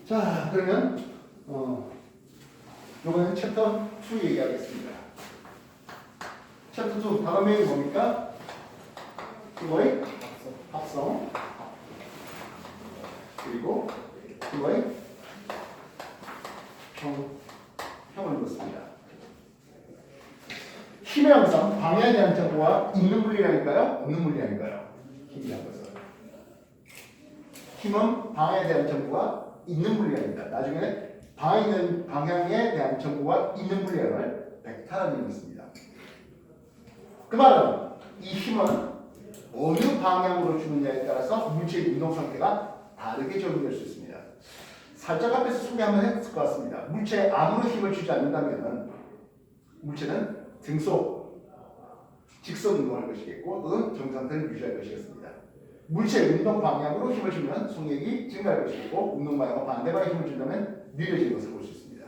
자, 그러면 이번엔 챕터 2 얘기하겠습니다. 챕터 2 다음 내용이 뭡니까? 그거의 합성 그리고 그거의 형을 넣습니다. 힘의 형성, 방해에 대한 정보와 있는 물리량일까요? 없는 물리량일까요? 힘이라는 것은 힘은 방해에 대한 정보가 있는 물리량입니다. 나중에 방해는 방향에 대한 정보가 있는 물리량을 벡터라는 이름을 씁니다. 그 말은 이 힘은 어느 방향으로 주느냐에 따라서 물체의 운동 상태가 다르게 적용될 수 있습니다. 살짝 앞에서 소개 한번 했을 것 같습니다. 물체에 아무런 힘을 주지 않는다면 물체는 등속, 직선 운동할 것이겠고 또는 정상태를 유지할 것이겠습니다. 물체의 운동 방향으로 힘을 주면 속력이 증가할 것이고 운동 방향과 반대 방향에 힘을 준다면 느려지는 것을 볼 수 있습니다.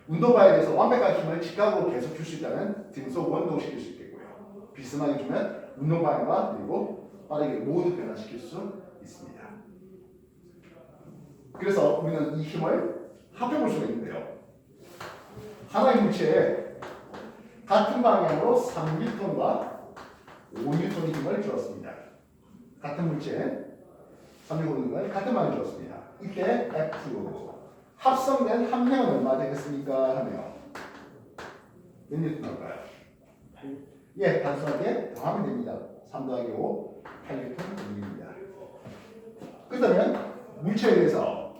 운동 방향에 대해서 완벽한 힘을 직각으로 계속 줄 수 있다면 등속 원동시킬 수 있겠고요. 비스듬하게 주면 운동 방향과 그리고 빠르게 모두 변화시킬 수 있습니다. 그래서 우리는 이 힘을 합해볼 수가 있는데요. 하나의 물체에 같은 방향으로 3N과 5N의 힘을 주었습니다. 같은 물체에 3N과 같은 방향을 주었습니다. 이때 F 합성된 함량은 얼마 되겠습니까? 하면 몇 뉴턴 나올까요? 예, 단순하게 더하면 됩니다. 3 더하기 5, 8뉴턴 됩니다. 그렇다면 물체에 대해서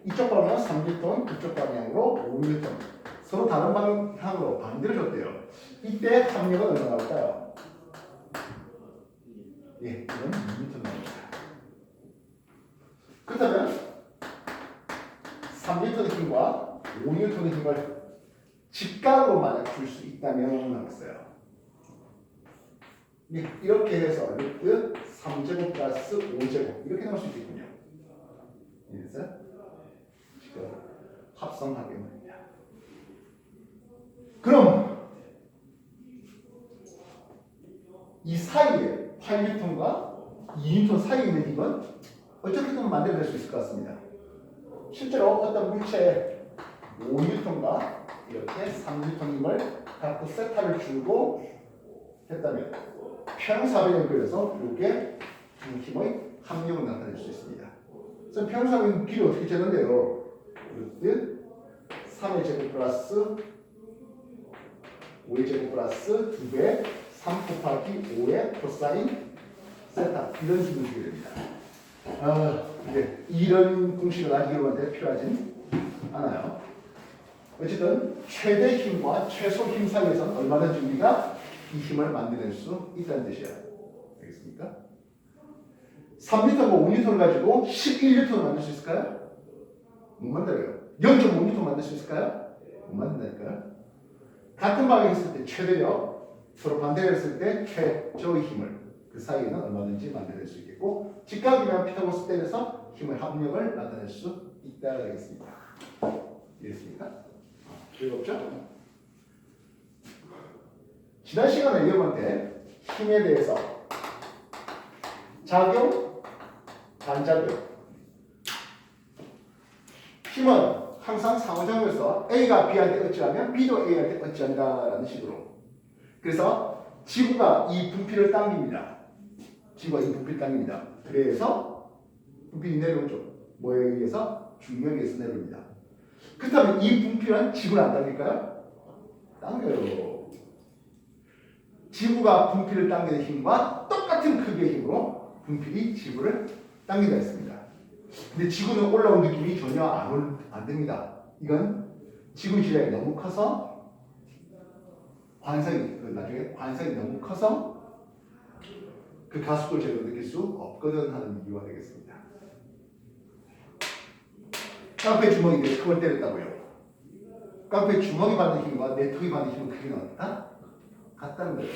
이쪽 방향 3뉴턴, 이쪽 방향으로 5뉴턴 서로 다른 방향으로 반대로 줬대요. 이때 합력은 얼마 나올까요? 예, 이건 2뉴턴 나옵니다. 그렇다면 3N의 힘과 5N의 힘을 직각으로 만약 줄 수 있다면 하겠어요. 예, 이렇게 해서 루트 3제곱 플러스 5제곱 이렇게 나올 수 있겠군요. 그래서 지금 합성하게 됩니다. 그럼 이 사이에 8N과 2N 사이에 있는 힘은 어떻게든 만들어낼 수 있을 것 같습니다. 실제로 어떤 물체에 5N과 이렇게 3N 힘을 갖고 세타를 주고 했다면 평행사변을 그려서 이렇게 힘의 합력을 나타낼 수 있습니다. 그래서 평행사변 길이 어떻게 재는데요? 루트 3의 제곱 플러스 5의 제곱 플러스 2배 3 곱하기 5의 코사인 세타 이런 식으로 주게 됩니다. 네, 이런 공식은 아직 여러분한테 필요하진 않아요. 어쨌든 최대 힘과 최소 힘 사이에서는 얼마든지 우리가 이 힘을 만들어낼 수 있다는 뜻이야. 알겠습니까? 3N과 5N을 가지고 11N을 만들 수 있을까요? 못 만들어요. 0.5N 만들 수 있을까요? 못 만든다니까요. 같은 방향에 있을 때 최대력, 서로 반대로 했을 때 최저의 힘을 그 사이에는 얼마든지 만들어낼 수 있겠고 직각이면 피타고라스 떼면서 힘의 합력을 나타낼 수 있다고 하겠습니다. 이해했습니까? 즐겁죠? 지난 시간에 여러분한테 힘에 대해서 작용, 반작용 힘은 항상 상호작용에서 A가 B한테 어찌하면 B도 A한테 어찌한다라는 식으로 그래서 지구가 이 분필을 당깁니다. 지구가 이 분필을 당깁니다. 그래서 분필이 내려오죠. 뭐에 의해서? 중력에 의해서 내려옵니다. 그렇다면 이 분필은 지구를 안 당길까요? 당겨요. 지구가 분필을 당기는 힘과 똑같은 크기의 힘으로 분필이 지구를 당긴다 했습니다. 근데 지구는 올라온 느낌이 전혀 안 듭니다. 이건 지구 질량이 너무 커서 나중에 관성이 너무 커서 그 가속도를 제대로 느낄 수 없거든 하는 이유가 되겠습니다. 깡패 주먹이 내 턱을 때렸다고요. 깡패 주먹이 받는 힘과 내 턱이 받는 힘은 크게 나왔다? 같다는 거예요.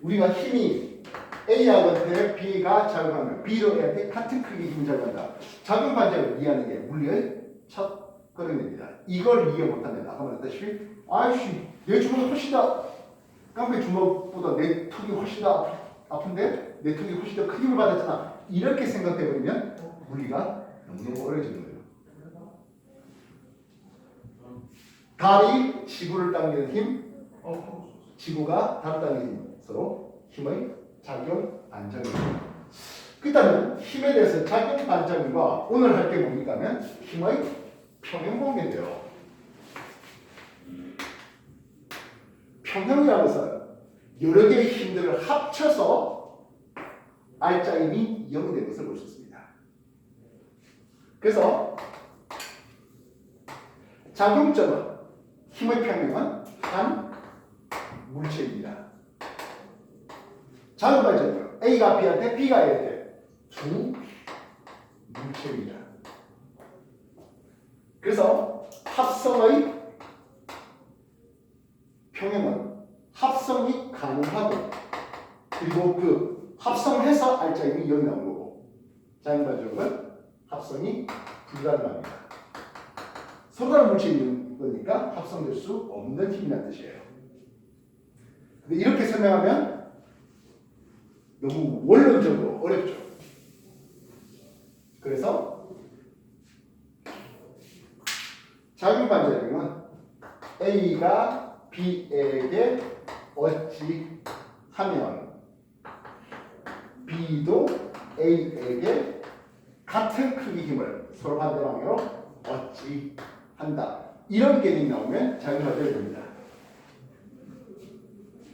우리가 힘이 A하고 B가 작용하면 B로 A한테 같은 크기의 힘을 작용한다. 작용 반작용을 이해하는 게 물리의 첫 걸음입니다. 이걸 이해 못하면 아까 말했다시피 아이씨 내 주먹이 훨씬 더 깡패 주먹보다 내 턱이 훨씬 더 아픈데 내 턱이 훨씬 더 큰 힘을 받았잖아. 이렇게 생각해버리면 물리가 너무너무 어려워지는 거예요. 달이 지구를 당기는 힘, 지구가 달을 당기는 힘, 서로 힘의 작용, 반작용. 그렇다면 힘에 대해서 작용, 반작용과 오늘 할 게 뭡니까 하면 힘의 평형관계인데요. 평형이라는 것은 여러 개의 힘들을 합쳐서 알짜임이 0이 된 것을 볼 수 있습니다. 그래서 작용점은 힘의 평형은 한 물체입니다. 작용 반작용 A가 B한테 B가 A한테 두 물체입니다. 그래서 합성의 평형은 합성이 가능하고 그리고 그 합성해서 알짜임이 0이 나오는 거고 작용 반작용은 합성이 불가능합니다. 서로 다른 물체인 거니까 합성될 수 없는 힘이라는 뜻이에요. 근데 이렇게 설명하면 너무 원론적으로 어렵죠. 그래서 작용 반작용은 A가 B에게 어찌하면 B도 A에게 같은 크기 힘을 서로 반대 방향으로 어찌한다. 이런 개념이 나오면 작용 반작용이 됩니다.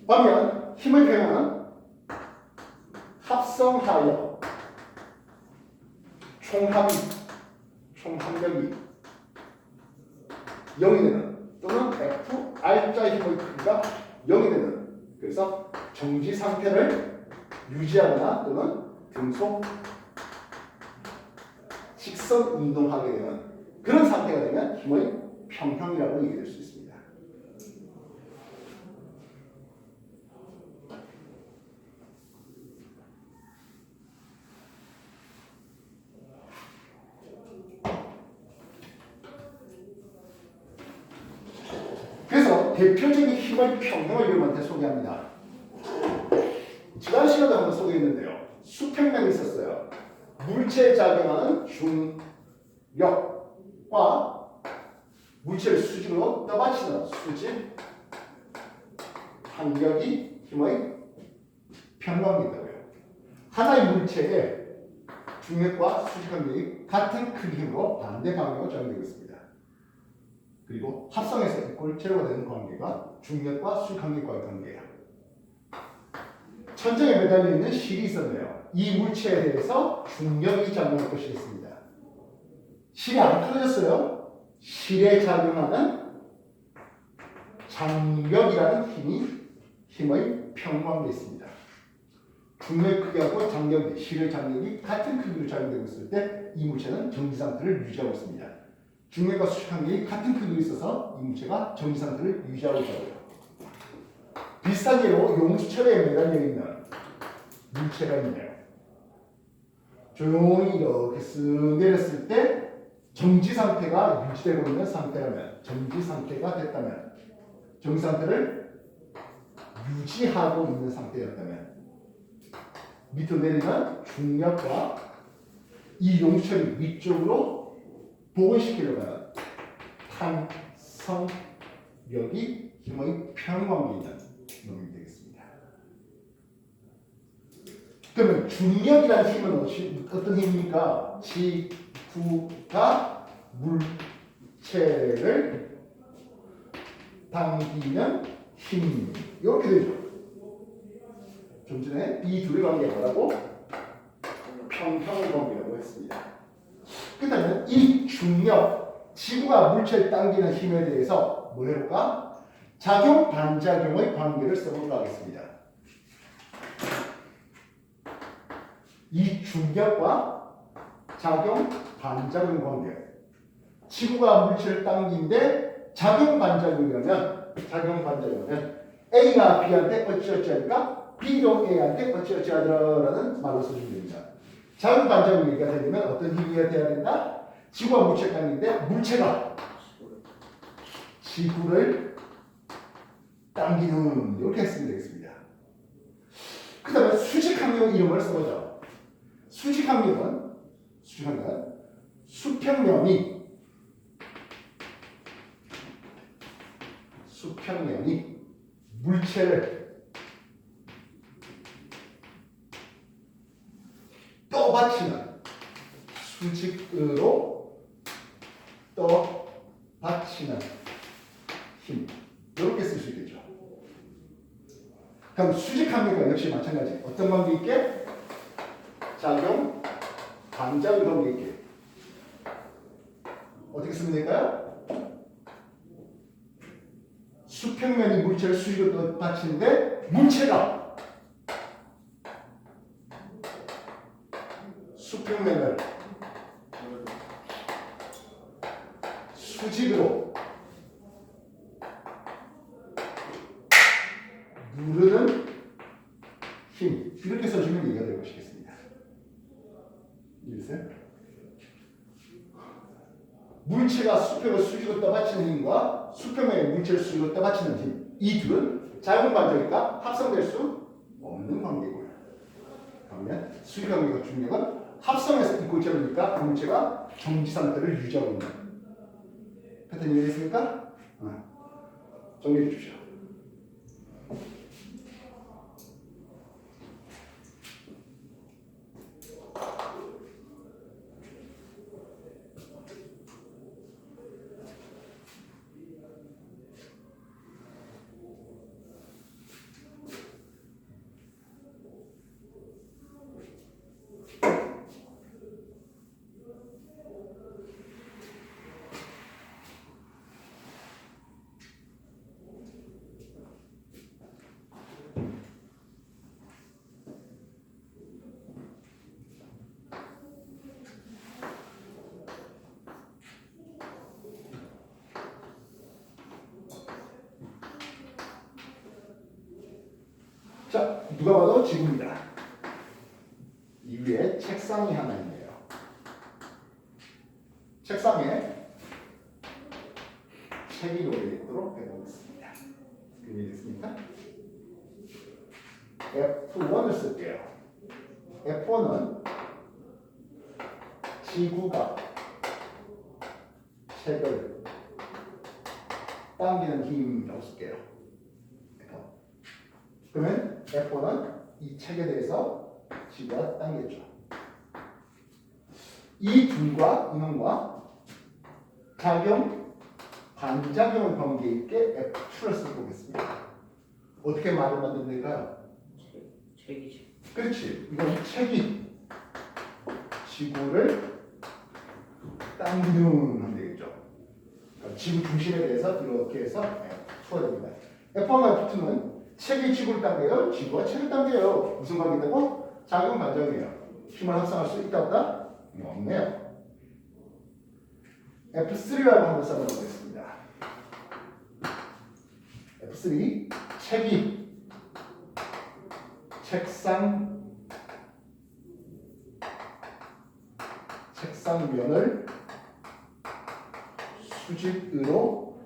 반면 힘의 평형은 합성하여 총합력이 0이 되는 또는 F R자 힘의 크기가 0이 되는 그래서 정지 상태를 유지하거나 또는 등속 직선 운동하게 되는 그런 상태가 되면 힘의 평형이라고 얘기될 수 있습니다. 그래서 대표적인 힘의 평형을 여러분한테 소개합니다. 지난 시간에 한번 소개했는데요. 수평면이 있었어요. 물체에 작용하는 중력과 물체를 수직으로 떠받치는 수직 항력이 힘의 평형이다고요. 하나의 물체에 중력과 수직 항력이 같은 크기 힘으로 반대 방향으로 작용되고 있습니다. 그리고 합성해서 이꼴제로가 되는 관계가 중력과 수직 항력과의 관계예요. 천장에 매달려 있는 실이 있었네요. 이 물체에 대해서 중력이 작용할 것이 있습니다. 실이 안 떨어졌어요. 실에 작용하는 장력이라는 힘의 평관계에 있습니다. 중력의 크기하고 장력이, 실의 장력이 같은 크기로 작용되고 있을 때 이 물체는 정지 상태를 유지하고 있습니다. 중력과 수직 항력이 같은 크기로 있어서 이 물체가 정지 상태를 유지하고 있다고요. 비슷한 예로 용수철에 매달려 있는 물체가 있네요. 조용히 이렇게 쓱 내렸을 때 정지 상태가 유지되고 있는 상태라면, 정지 상태가 됐다면, 정지 상태를 유지하고 있는 상태였다면 밑으로 내리는 중력과 이 용수철이 위쪽으로 복원시키려고 하는 탄성력이 힘의 평관계에 있는 놈이 되겠습니다. 그러면 중력이라는 힘은 어떤 힘입니까? 지구가 물체를 당기는 힘. 이렇게 되죠. 좀 전에 이 둘의 관계가 뭐라고? 평형의 관계라고 했습니다. 그렇다면 이 중력, 지구가 물체를 당기는 힘에 대해서 뭘 해볼까? 작용, 반작용의 관계를 써볼까 하겠습니다. 이 중력과 작용, 반작용 관계. 지구가 물체를 당기는데 작용, 반작용이라면 A가 B한테 어찌어찌 하니까 B도 A한테 어찌어찌 하더라라는 말로 써주면 됩니다. 작용, 반작용 얘기가 되려면 어떤 힘이 돼야 된다? 지구가 물체를 당기는데 물체가 지구를 당기는 이렇게 했으면 되겠습니다. 그 다음에 수직항력 이름을 써보죠. 수직항력은 수직하면 수평면이 물체를 떠받치는 수직으로 떠받치는 힘 이렇게 쓸 수 있겠죠. 그럼 수직 관계가 역시 마찬가지. 어떤 관계 있게? 작용, 반작용 관계 있게. 어떻게 쓰면 될까요? 수평면이 물체를 수직으로 받치는데 물체가 수평면을 수직으로 누르는 힘 이렇게 써주면 이해가 될 것이겠습니다. 이해되세요? 물체가 수평을 수직으로 떠받치는 힘과 수평면의 물체를 수직으로 떠받치는 힘 이 둘은 자연반적이니까 합성될 수 없는 관계고요. 그러면 수직 관계가 중요한 합성해서 이꼴절이니까 그 물체가 정지 상태를 유지하고 있는 패턴 이해됐습니까? 정리해 주십시오. 자, 누가 봐도 지구입니다. 이 위에 책상이 하나 있네요. 책상에 책이 놓여있도록 해보겠습니다. 이해됐습니까? F1을 쓸게요. F1은 지구가 책을 당기는 힘이라고 쓸게요. 그러면 F1은 이 책에 대해서 지구가 당겼죠. 이 둘과 이놈과 작용, 반작용을 관계 있게 F2를 써보겠습니다. 어떻게 말을 만들면 될까요? 책이지. 그렇지. 이건 책이 지구를 당기는 하면 되겠죠. 그러니까 지구 중심에 대해서 이렇게 해서 F2가 됩니다. F1과 F2는 책이 지구를 당겨요. 지구가 책을 당겨요. 무슨 관계다고? 작용 반작용이에요. 힘을 합성할 수 있다 없다? 없네요. F3라고 한번 써보겠습니다. F3 책이 책상면을 수직으로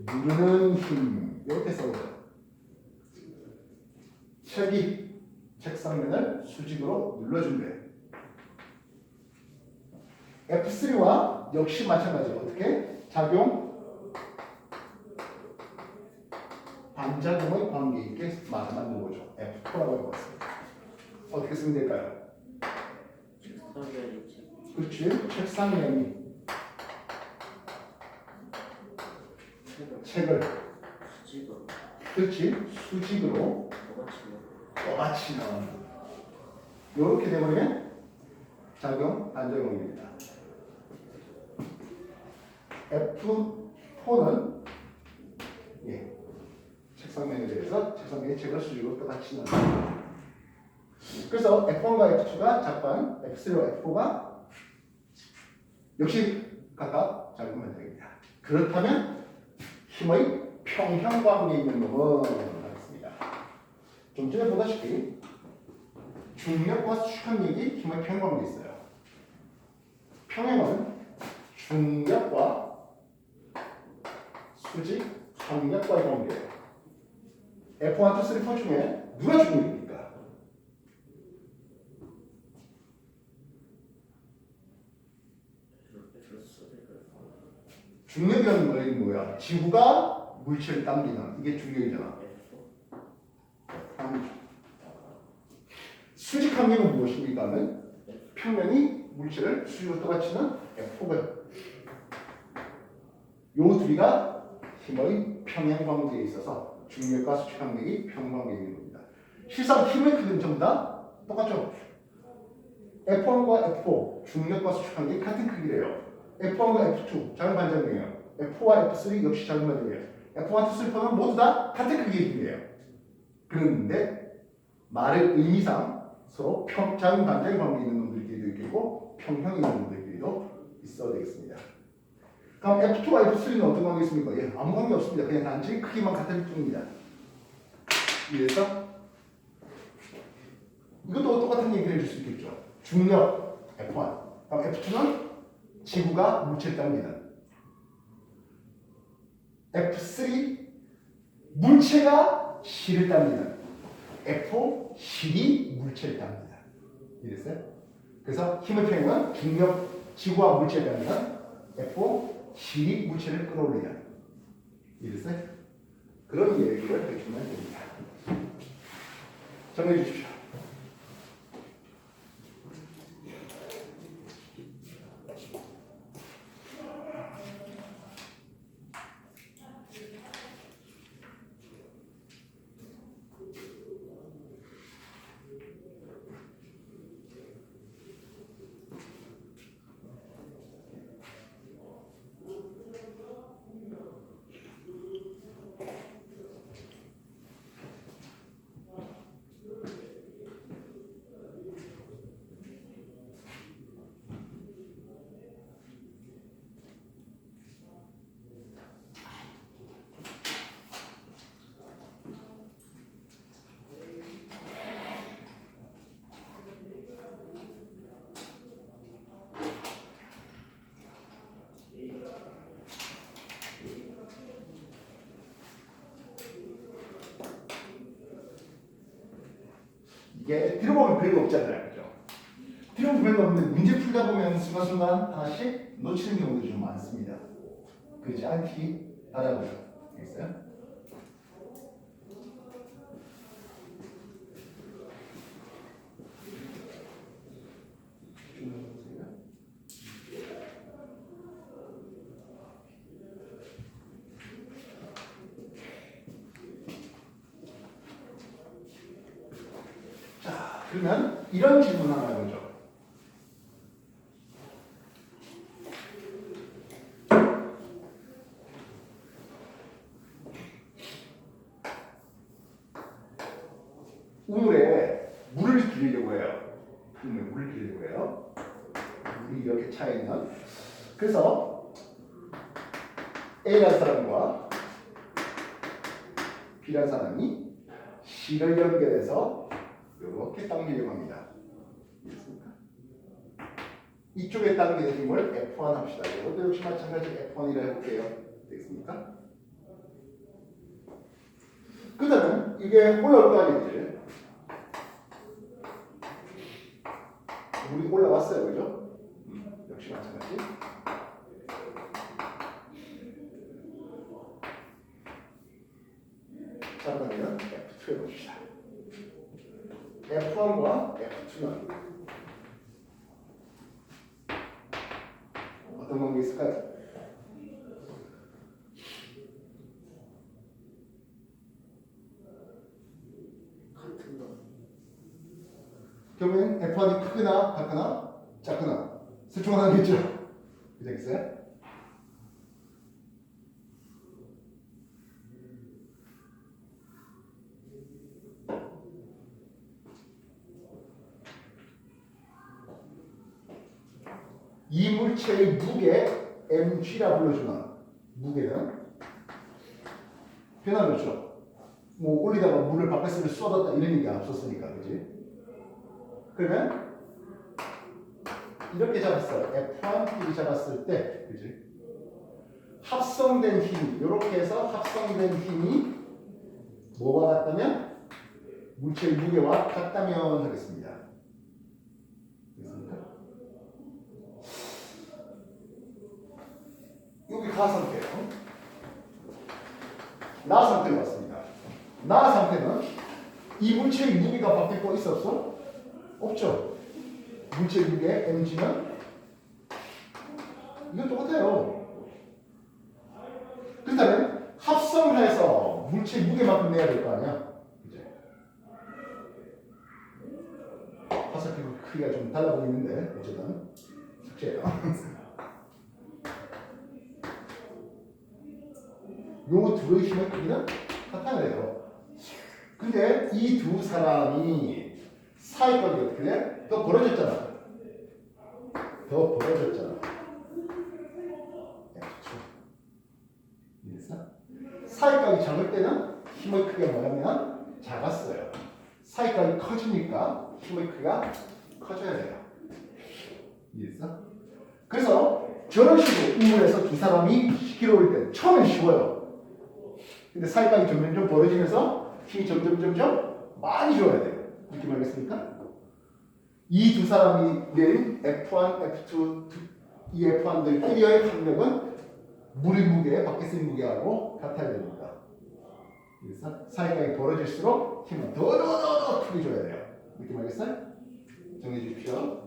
누르는 힘 이렇게 써보죠. 책이 책상면을 수직으로 눌러준대. F3와 역시 마찬가지로 어떻게? 작용, 반작용의 관계 있게 말을 만든 거죠. F4라고 해봤습니다. 어떻게 쓰면 될까요? 책상면이 책. 그렇지. 책상면이 책을 수직으로. 그렇지. 수직으로 떠받치는 이렇게 되버리면 작용, 반작용입니다. F4는 책상면에 대해서 책상면의 책을 수직으로 떠받치는 그래서 F1과 F2가 작반, F3와 F4가 역시 각각 작용 반작용입니다. 그렇다면 힘의 평형관계에 있는 놈은 하겠습니다. 좀 전에 보다시피 중력과 수직력이 힘의 평형관계에 있어요. 평형은 중력과 수직, 항력과의 관계예요. F1, 2, 3, 4 중에 누가 중력입니까? 중력이라는 건 뭐야? 지구가 물체를 당기는 이게 중력이잖아. 수직 항력은 무엇입니까? 하면 평면이 물체를 수직으로 떠받치는 F거든. 요 둘이가 힘의 평행 관계에 있어서 중력과 수직 항력이 평관계에 있는 겁니다. 실상 힘의 크기는 전부 다 똑같죠. F1과 F4 중력과 수직 항력이 같은 크기래요. F1과 F2 작은 반작용이에요. F4와 F3 역시 작은 반작용이에요. F1, 2, 3, 4는 모두 다 같은 크기의 힘이에요. 그런데 말의 의미상 서로 작은 반작용 관계에 있는 놈들끼리도 있고 평형이 있는 놈들끼리도 있어야 되겠습니다. 그럼 F2와 F3는 어떤 관계 있습니까? 예, 아무 관계 없습니다. 그냥 단지 크기만 같을 뿐입니다. 이래서 이것도 똑같은 얘기를 해줄 수 있겠죠. 중력 F1, 그럼 F2는 지구가 물체를 당기는, F3 물체가 실을 당기는, F4 실이 물체를 당기는. 이랬어요? 그래서 힘의 평행은 중력 지구와 물체를 당기는, F4 실이 물체를 끌어올리는. 이랬어요? 그런 얘기를 해주면 됩니다. 정리해 주십시오. 이게 들어보면 별거 없잖아요. 그죠? 들어보면 별거 없는데 문제 풀다 보면 순간순간 하나씩 놓치는 경우도 좀 많습니다. 그렇지 않기 바라고요. 알겠어요? 자, 그러면 이런 질문 하나 해보죠. 우물에 물을 기르려고 해요. 물을 기르려고 해요. 물이 이렇게 차 있는. 그래서 A라는 사람과 B라는 사람이 실을 연결해서 이렇게 당기려고 합니다. 이해했습니까? 이쪽에 당기는 힘을 F1 합시다. 이것도 역시 마찬가지로 F1이라 해볼게요. 되겠습니까? 그 다음에 이게 올라올 거 아니지? 물이 올라왔어요. 그죠? 역시 마찬가지. 자, 그러면 F2 해봅시다. F1과 F2는 어떤 관계 있을까요? 같은 거. 결국엔 F1이 크거나 같거나 작거나 셋 중 하나겠죠? 되겠어요? 이 물체의 무게 mg라 불러주는 무게는 변함없죠. 뭐 올리다가 물을 바깥으로 쏟았다 이런 얘기 없었으니까, 그지? 그러면 이렇게 잡았어요. F1 잡았을 때, 그지? 합성된 힘, 이렇게 해서 합성된 힘이 뭐와 같다면 물체의 무게와 같다면 하겠습니다. 됐습니까? 가 상태예요. 나 상태로 왔습니다. 나 상태는 이 물체의 무게가 바뀔 거 있어 없어? 없죠. 물체의 무게 mg는 이건 똑같아요. 그렇다면 합성을 해서 물체 무게만큼 내야 될 거 아니야? 그죠? 화살표 크기가 좀 달라 보이는데 어쨌든 숙제예요. 요 둘의 힘의 크기는 같아요. 근데 이 두 사람이 사이까지 어떻게 돼? 더 벌어졌잖아. 더 벌어졌잖아. 이랬어? 사이까지 작을 때는 힘의 크기가 뭐냐면 작았어요. 사이까지 커지니까 힘의 크기가 커져야 돼요. 이해했어? 그래서 저런 식으로 인물에서 두 사람이 시키러 올 때 처음엔 쉬워요. 근데 사이까지 점점 벌어지면서 힘이 점점 많이 줘야 돼요. 느낌 알겠습니까? 이 두 사람이 내린 F1, F2, 이 F1들 끼리의 합력은 물의 무게, 밖에 쓰인 무게하고 같아야 됩니다. 그래서 사이까지 벌어질수록 힘은 더 크게 줘야 돼요. 느낌 알겠어요? 정해 주십시오.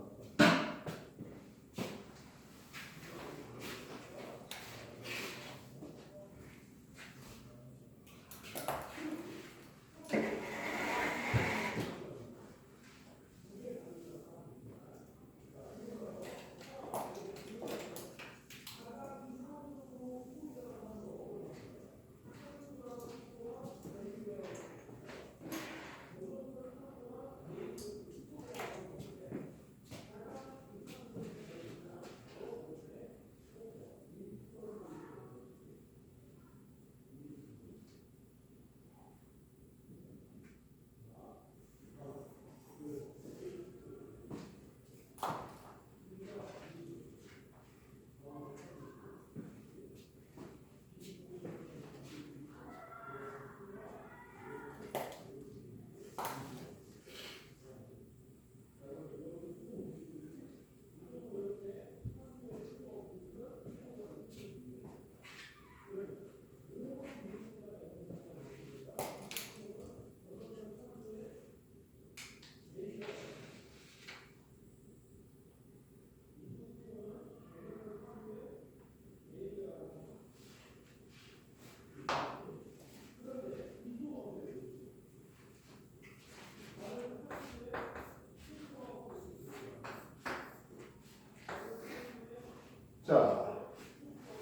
자,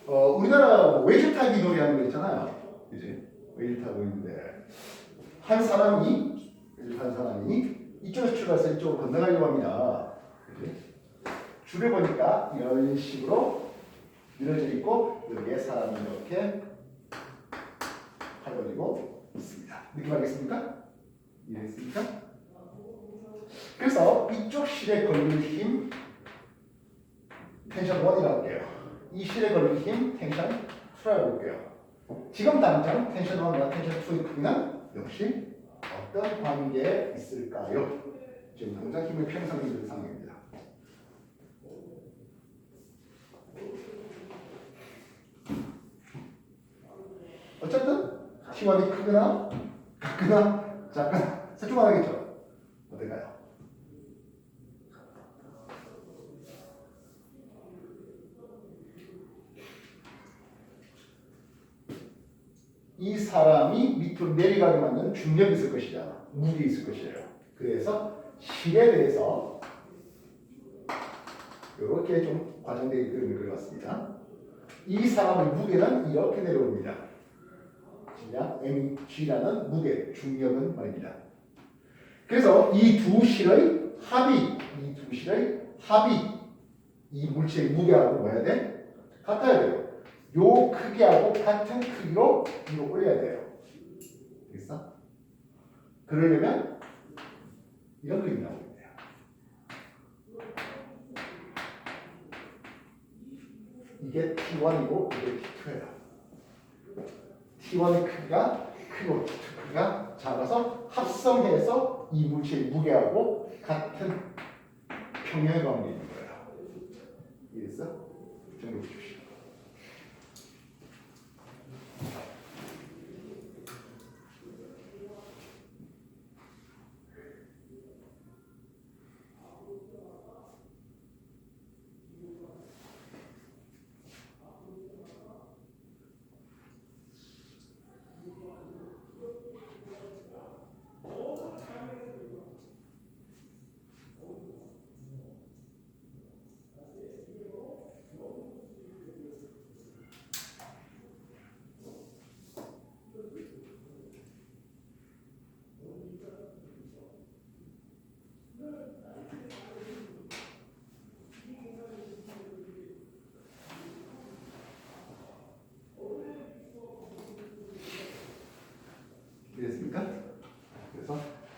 우리나라 외줄 타기 놀이하는 거 있잖아요. 그지? 외줄 타고 있는데 한 사람이 이쪽에서 출발해서 이쪽으로 건너가려고 합니다. 그지? 줄을 보니까 이런 식으로 늘어져 있고 여기에 사람이 이렇게 팔 벌리고 있습니다. 느낌 알겠습니까? 이해했습니까? 그래서 이쪽 실에 걸릴 힘 텐션 1이라고 할게요. 이 실에 걸릴 힘 텐션 2라고 볼게요. 지금 당장 텐션 1과 텐션 2의 크기는 역시 어떤 관계에 있을까요? 지금 당장 힘의 편성이 있는 상황입니다. 어쨌든 T1이 크거나 같거나 작거나 셋 중 하나겠죠? 어떨까요? 이 사람이 밑으로 내려가게 만드는 중력이 있을 것이잖아. 무게 있을 것이에요. 그래서 실에 대해서 이렇게 좀 과장되어 있는 그림을 그려봤습니다. 이 사람의 무게는 이렇게 내려옵니다. 그냥 mg라는 무게, 중력은 말입니다. 그래서 이 두 실의 합이, 이 물체의 무게하고 뭐야 돼? 같아야 돼요. 요 크기하고 같은 크기로 위로 올려야 돼요. 되겠어? 그러려면 이런 그림이 나오게 돼요. 이게 T1이고 이게 T2예요. T1의 크기가 크고 T2 크기가 작아서 합성해서 이 물체의 무게하고 같은 평형의 관계에 있는 거예요. 이해했어? 정리해 주십시오.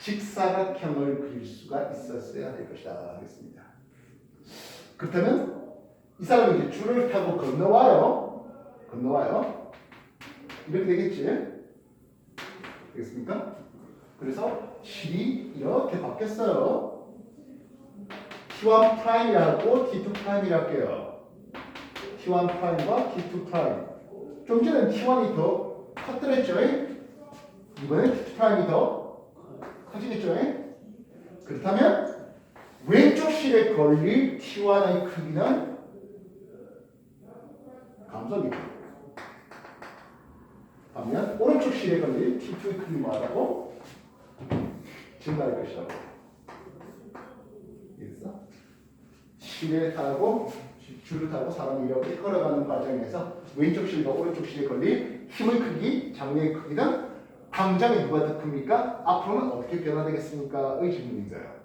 직사각형을 그릴 수가 있었어야 될 것이다 하겠습니다. 그렇다면 이 사람이 이제 줄을 타고 건너와요. 이렇게 되겠지? 되겠습니까? 그래서 실이 이렇게 바뀌었어요. T1 프라임이라고 T2 프라임이라고 할게요. T1 프라임과 T2 프라임. 좀 전에 T1이 더 컸더랬죠? 이번엔 T2 프라임이 더 커지겠죠? 그렇다면 왼쪽 실에 걸릴 T1의 크기는 감소하겠죠. 반면 오른쪽 실에 걸릴 T2의 크기는 뭐하다고? 증가할 것이라고. 알겠어? 실에 타고 줄을 타고 사람이 이렇게 걸어가는 과정에서 왼쪽 실과 오른쪽 실에 걸릴 힘의 크기, 장력의 크기는 당장에 누가 더 큽니까? 앞으로는 어떻게 변화되겠습니까? 의 질문인 거예요.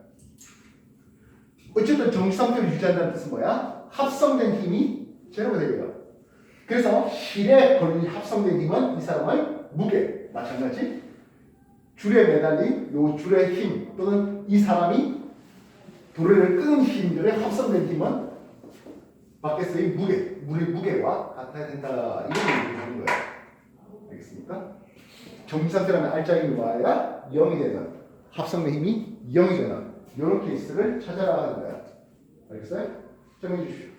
어쨌든 정지 상태를 유지한다는 뜻은 뭐야? 합성된 힘이 제로가 되고요. 그래서 실에 걸린 합성된 힘은 이 사람의 무게, 마찬가지 줄에 매달린 요 줄의 힘 또는 이 사람이 도래를 끄는 힘들의 합성된 힘은 밖에서의 물의 무게와 같아야 된다. 이런 얘기를 하는 거예요. 알겠습니까? 정지 상태라면 알짜임이 와야 0이 되는 합성된 힘이 0이 되는 이런 케이스를 찾아라 하는 거예요. 알겠어요? 정리해 주십시오.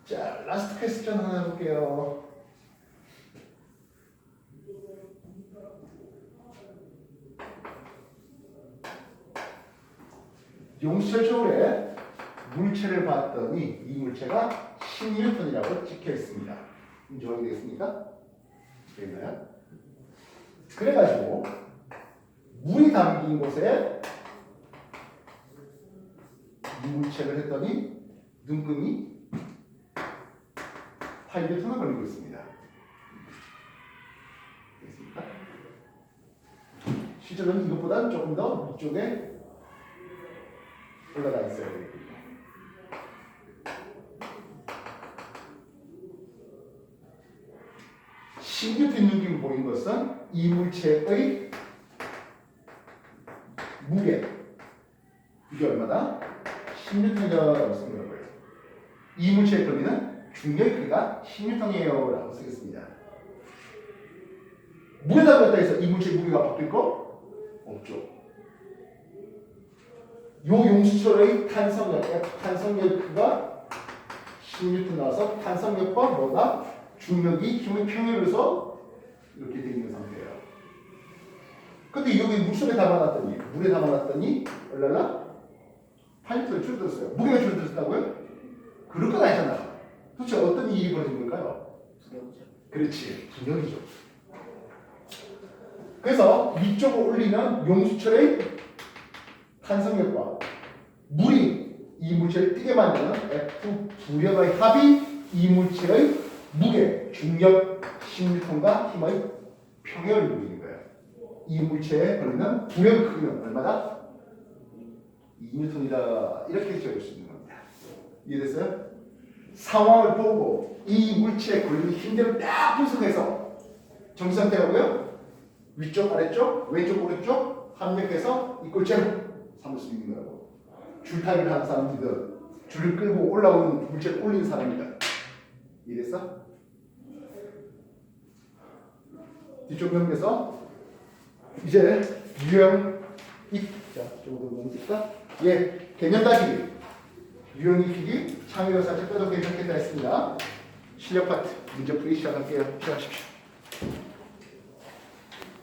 자, 라스트 퀘스천 하나 해볼게요. 용수철저울에 물체를 봤더니 이 물체가 10N이라고 찍혀 있습니다. 인정이 되겠습니까? 되나요? 그래가지고 물이 담긴 곳에 이 물체를 했더니 눈금이 8N을 걸리고 있습니다. 되겠습니까? 실제로는 이것보다는 조금 더 위쪽에 올라가 있어야 되겠군요. 신규 눈김을 보인 것은 이 물체의 무게, 이게 얼마다? 10N이라고 쓰는 거예요. 이 물체의 범위는 중력의 크기가 10N이에요 라고 쓰겠습니다. 물에다 갖다 해서 이 물체의 무게가 바뀔 거? 없죠. 요 용수철의 탄성력, 탄성력의 크기가 10N 나와서 탄성력과 뭐다? 중력이 힘의 평행해서 이렇게 되어 있는 상태예요. 근데 여기 물속에 담아놨더니, 물에 담아놨더니 얼랄라? 8N을 줄어들었어요. 무게가 줄어들었다고요? 그럴 건 아니잖아. 도대체 어떤 일이 벌어진 걸까요? 그렇지, 기력이죠. 그래서 위쪽으로 올리는 용수철의 탄성력과 물이 이 물체를 뜨게 만드는 F 부력의 합이 이 물체의 무게, 중력, 10N과 힘의 평행을 이루고 있는 거예요. 이 물체에 걸리는 부력 크기는 얼마다? 2N이다. 이렇게 적을 수 있는 겁니다. 이해됐어요? 상황을 보고 이 물체에 걸리는 힘들을 딱 분석해서 정상대하고요. 위쪽, 아래쪽, 왼쪽, 오른쪽 합력해서 이 꼴째로 삼을 수 있는 거라고. 줄타기를 하는 사람이든 줄을 끌고 올라오는 물체를 올리는 사람이든 이랬어? 뒤쪽 넘겨서 이제 유형 자, 조금 더 넘길까? 예, 개념 따지기. 유형 익히기, 창의력 살짝 빼도 괜찮겠다 했습니다. 실력 파트, 문제 풀이 시작할게요. 시작하십시오.